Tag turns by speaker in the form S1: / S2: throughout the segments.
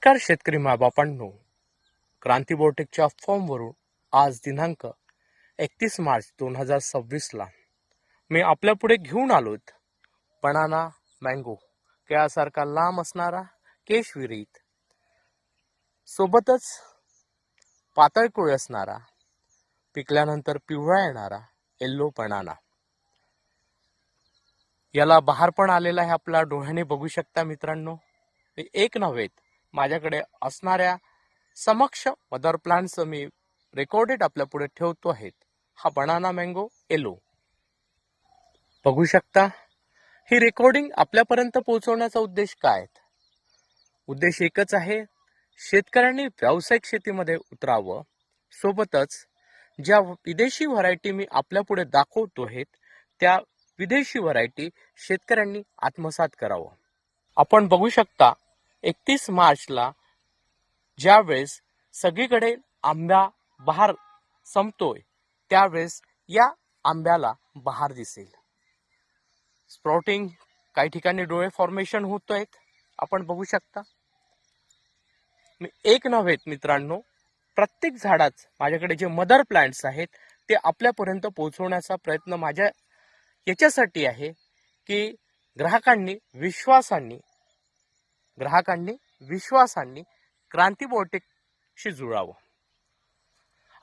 S1: नमस्कार शेतकरी मायबापांनो, क्रांती बोटेकच्या फॉर्मवरून आज दिनांक 31 मार्च 2026 ला मी आपल्या पुढे घेऊन आलोत बनाना मँगो, केळासारखा लांब असणारा, केशविरहित, सोबतच पातळ कोळी असणारा, पिकल्यानंतर पिवळा येणारा येल्लो बनाना. याला बहार पण आलेला आहे, आपल्या डोळ्याने बघू शकता मित्रांनो. एक नव्हे, माझ्याकडे असणाऱ्या समक्ष मदर प्लांट्स मी रेकॉर्डेड आपल्या पुढे ठेवतो आहेत. हा बनाना मँगो येलो बघू शकता. ही रेकॉर्डिंग आपल्यापर्यंत पोहोचवण्याचा उद्देश काय? उद्देश एकच आहे, शेतकऱ्यांनी व्यावसायिक शेतीमध्ये उतरावं, सोबतच ज्या विदेशी व्हरायटी मी आपल्या पुढे दाखवतो आहेत त्या विदेशी व्हरायटी शेतकऱ्यांनी आत्मसात करावं. आपण बघू शकता 31 मार्चला ज्यावेळेस सगळीकडे आंबा बहार संपतोय त्यावेळेस या आंब्याला बहार दिसेल. स्प्राउटिंग, काही ठिकाणी डोळे फॉर्मेशन होत आहेत, आपण बघू शकता. मी एक नव्हे मित्रांनो, प्रत्येक झाडाच माझ्याकडे जे मदर प्लांट्स आहेत ते आपल्यापर्यंत पोहोचवण्याचा प्रयत्न माझ्या याच्यासाठी आहे की ग्राहकांनी विश्वासांनी क्रांती बोटेकशी जुळावं.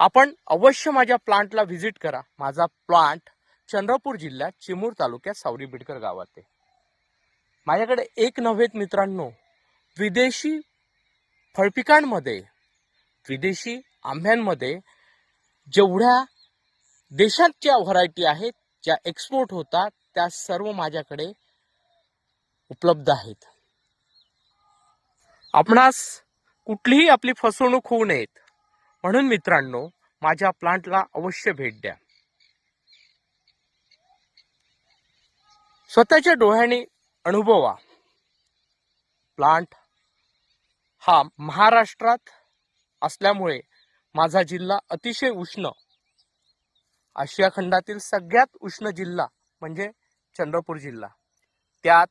S1: आपण अवश्य माझ्या प्लांटला व्हिजिट करा. माझा प्लांट चंद्रपूर जिल्ह्यात चिमूर तालुक्यात सावरी बिडकर गावात आहे. माझ्याकडे एक नव्हे मित्रांनो, विदेशी फळपिकांमध्ये, विदेशी आंब्यांमध्ये जेवढ्या देशाच्या व्हरायटी आहेत ज्या एक्सपोर्ट होतात त्या सर्व माझ्याकडे उपलब्ध आहेत. आपणास कुठलीही आपली फसवणूक होऊ नयेत म्हणून मित्रांनो, माझ्या प्लांटला अवश्य भेट द्या. स्वतःच्या डोळ्यांनी अनुभवा. प्लांट हा महाराष्ट्रात असल्यामुळे माझा जिल्हा अतिशय उष्ण, आशिया खंडातील सगळ्यात उष्ण जिल्हा म्हणजे चंद्रपूर जिल्हा. त्यात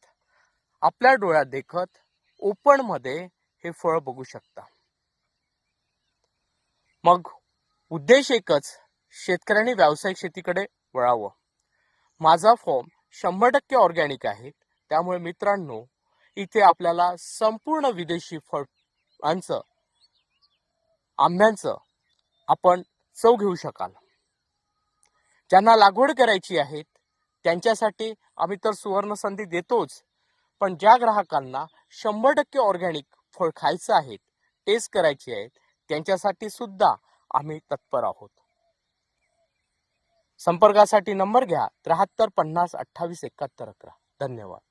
S1: आपल्या डोळ्यात देखत ओपन मध्ये हे फळ बघू शकता. मग उद्देश एकच, शेतकऱ्यांनी व्यावसायिक शेतीकडे वळावं. माझा फॉर्म 100% ऑर्गॅनिक आहे, त्यामुळे मित्रांनो इथे आपल्याला संपूर्ण विदेशी फळांचं, आंब्यांचं आपण चव घेऊ शकाल. ज्यांना लागवड करायची आहे त्यांच्यासाठी आम्ही तर सुवर्ण संधी देतोच, पण ज्या ग्राहकांना 100% ऑर्गॅनिक फळ खायचं आहे, टेस्ट करायची आहे, त्यांच्यासाठी सुद्धा आम्ही तत्पर आहोत. संपर्कासाठी नंबर घ्या 73 50 28 71 11. धन्यवाद.